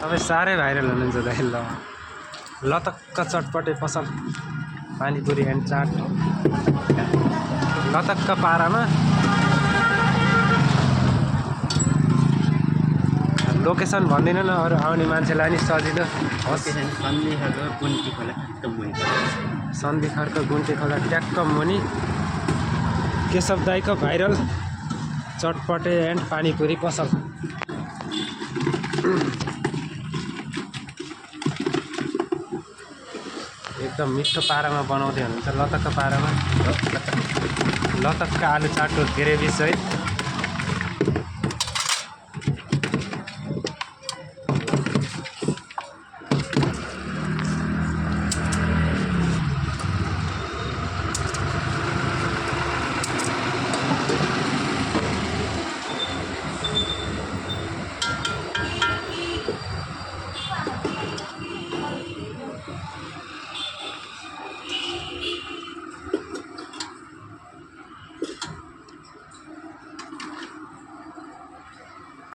तपाईँ साह्रै भाइरल हुनुहुन्छ दाइ ल लतक्क चटपटे पसल पानीपुरी एन्ड चाट लतक्क पारामा लोकेसन भन्दिनँ न अरू आउने मान्छेलाई नि सजिलो होस्। सन्धि खर्क गुन्टे खोला ट्याक्क मुनि केशव दाईको भाइरल चटपटे एन्ड पानीपुरी पसल। एकदम मिठो पारामा बनाउँदै हुनुहुन्छ लतक्क पारामा लतक्क आलु चाटको ग्रेभी सहित।